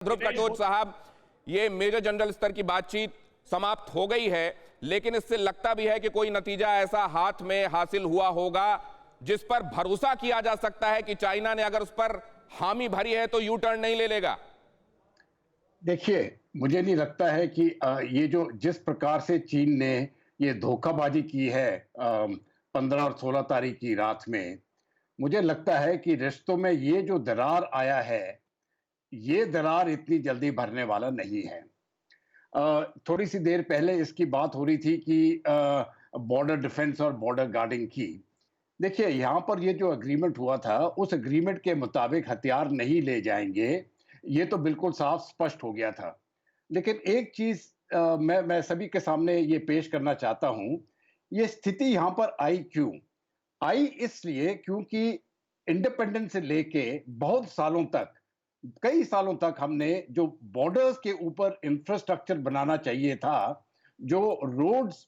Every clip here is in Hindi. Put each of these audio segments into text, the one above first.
ध्रुव कटोच साहब, ये मेजर जनरल स्तर की बातचीत समाप्त हो गई है, लेकिन इससे लगता भी है कि कोई नतीजा ऐसा हाथ में हासिल हुआ होगा जिस पर भरोसा किया जा सकता है कि चाइना ने अगर उस पर हामी भरी है तो यू टर्न नहीं ले लेगा। देखिए, मुझे नहीं लगता है कि ये जो जिस प्रकार से चीन ने ये धोखाबाजी की है 15 और 16 तारीख की रात में, मुझे लगता है कि रिश्तों में ये जो दरार आया है, ये दरार इतनी जल्दी भरने वाला नहीं है। थोड़ी सी देर पहले इसकी बात हो रही थी कि बॉर्डर डिफेंस और बॉर्डर गार्डिंग की। देखिए, यहाँ पर ये जो एग्रीमेंट हुआ था, उस एग्रीमेंट के मुताबिक हथियार नहीं ले जाएंगे, ये तो बिल्कुल साफ स्पष्ट हो गया था। लेकिन एक चीज मैं सभी के सामने ये पेश करना चाहता हूं, ये स्थिति यहाँ पर आई क्यों? आई इसलिए क्योंकि इंडिपेंडेंस से लेके बहुत सालों तक, कई सालों तक हमने जो बॉर्डर्स के ऊपर इंफ्रास्ट्रक्चर बनाना चाहिए था, जो रोड्स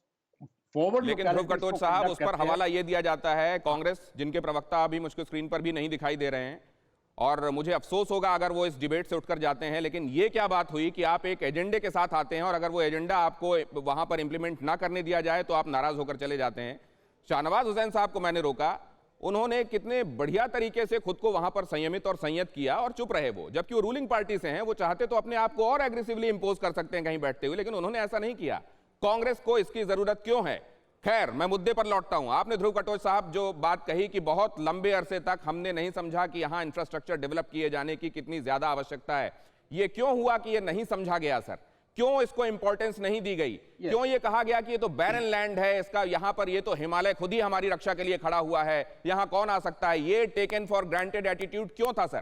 फॉरवर्ड लेकिन ध्रुव लोकेलिटीज कटोच को साहब, कंडक्ट उस पर करते हैं। हवाला यह दिया जाता है, कांग्रेस जिनके प्रवक्ता अभी मुझको स्क्रीन पर भी नहीं दिखाई दे रहे हैं और मुझे अफसोस होगा अगर वो इस डिबेट से उठकर जाते हैं, लेकिन ये क्या बात हुई कि आप एक एजेंडे के साथ आते हैं और अगर वो एजेंडा आपको वहां पर इंप्लीमेंट ना करने दिया जाए तो आप नाराज होकर चले जाते हैं। शाहनवाज हुसैन साहब को मैंने रोका, उन्होंने कितने बढ़िया तरीके से खुद को वहां पर संयमित और संयत किया और चुप रहे वो, जबकि वो रूलिंग पार्टी से हैं, वो चाहते तो अपने आप को और एग्रेसिवली इंपोज कर सकते हैं कहीं बैठते हुए, लेकिन उन्होंने ऐसा नहीं किया। कांग्रेस को इसकी जरूरत क्यों है? खैर, मैं मुद्दे पर लौटता हूं। आपने ध्रुव कटोच साहब जो बात कही कि बहुत लंबे अरसे तक हमने नहीं समझा कि यहां इंफ्रास्ट्रक्चर डेवलप किए जाने की कितनी ज्यादा आवश्यकता है, ये क्यों हुआ कि ये नहीं समझा गया सर? क्यों इसको इंपॉर्टेंस नहीं दी गई? क्यों ये कहा गया कि ये तो बैरन लैंड है, इसका यहां पर ये तो हिमालय खुद ही हमारी रक्षा के लिए खड़ा हुआ है, यहां कौन आ सकता है? ये टेकन फॉर ग्रांटेड एटीट्यूड क्यों था सर?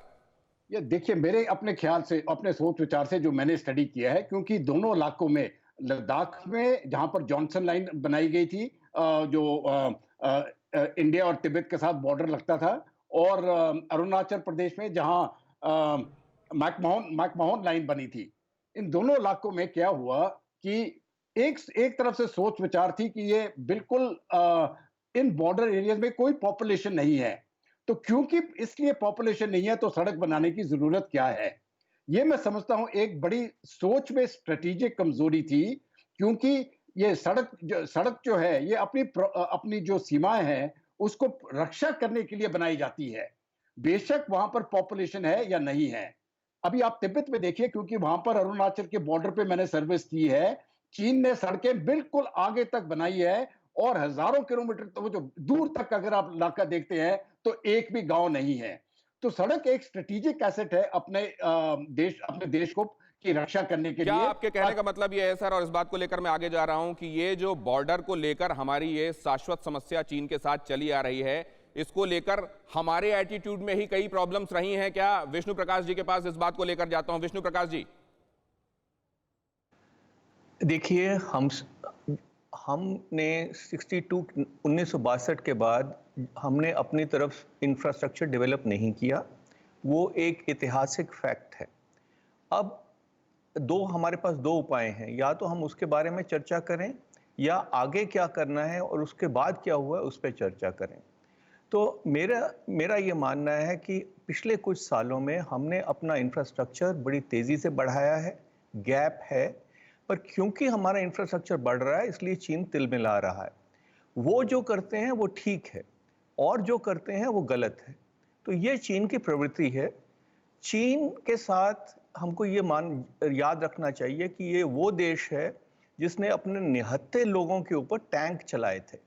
ये देखिए, मेरे अपने ख्याल से, अपने सोच विचार से जो मैंने स्टडी किया है, क्योंकि दोनों इलाकों में, लद्दाख में जहां पर जॉनसन लाइन बनाई गई थी, जो इंडिया और तिब्बत के साथ बॉर्डर लगता था, और अरुणाचल प्रदेश में जहां मैकमोहन लाइन बनी थी, इन दोनों इलाकों में क्या हुआ कि एक एक तरफ से सोच विचार थी कि ये बिल्कुल इन बॉर्डर एरियाज में कोई पॉपुलेशन नहीं है, तो क्योंकि इसलिए पॉपुलेशन नहीं है तो सड़क बनाने की जरूरत क्या है? ये मैं समझता हूं एक बड़ी सोच में स्ट्रेटेजिक कमजोरी थी, क्योंकि ये सड़क जो है, ये अपनी जो सीमाएं हैं उसको रक्षा करने के लिए बनाई जाती है, बेशक वहां पर पॉपुलेशन है या नहीं है। अभी आप तिब्बत में देखिए, क्योंकि वहां पर अरुणाचल के बॉर्डर पे मैंने सर्विस की है, चीन ने सड़कें बिल्कुल आगे तक बनाई है और हजारों किलोमीटर तो वो जो दूर तक अगर आप इलाका देखते हैं तो एक भी गांव नहीं है। तो सड़क एक स्ट्रेटेजिक एसेट है अपने देश को की रक्षा करने के क्या लिए। आपके कहने का मतलब यह है सर, और इस बात को लेकर मैं आगे जा रहा हूं, कि ये जो बॉर्डर को लेकर हमारी ये शाश्वत समस्या चीन के साथ चली आ रही है, इसको लेकर हमारे एटीट्यूड में ही कई प्रॉब्लम्स रही हैं क्या? विष्णु प्रकाश जी के पास इस बात को लेकर जाता हूं। विष्णु प्रकाश जी, देखिए, हमने 1962 के बाद हमने अपनी तरफ इंफ्रास्ट्रक्चर डेवलप नहीं किया, वो एक ऐतिहासिक फैक्ट है। अब हमारे पास दो उपाय हैं, या तो हम उसके बारे में चर्चा करें या आगे क्या करना है और उसके बाद क्या हुआ उस पर चर्चा करें। तो मेरा ये मानना है कि पिछले कुछ सालों में हमने अपना इंफ्रास्ट्रक्चर बड़ी तेज़ी से बढ़ाया है, गैप है, पर क्योंकि हमारा इंफ्रास्ट्रक्चर बढ़ रहा है इसलिए चीन तिलमिला रहा है। वो जो करते हैं वो ठीक है और जो करते हैं वो गलत है। तो ये चीन की प्रवृत्ति है। चीन के साथ हमको ये याद रखना चाहिए कि ये वो देश है जिसने अपने निहत्थे लोगों के ऊपर टैंक चलाए थे।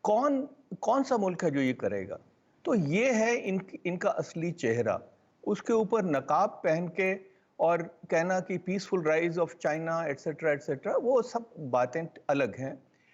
कौन सा मुल्क है जो ये करेगा? तो ये है इनका असली चेहरा। उसके ऊपर नकाब पहन के और कहना कि peaceful rise of China etcetera etcetera, वो सब बातें अलग हैं।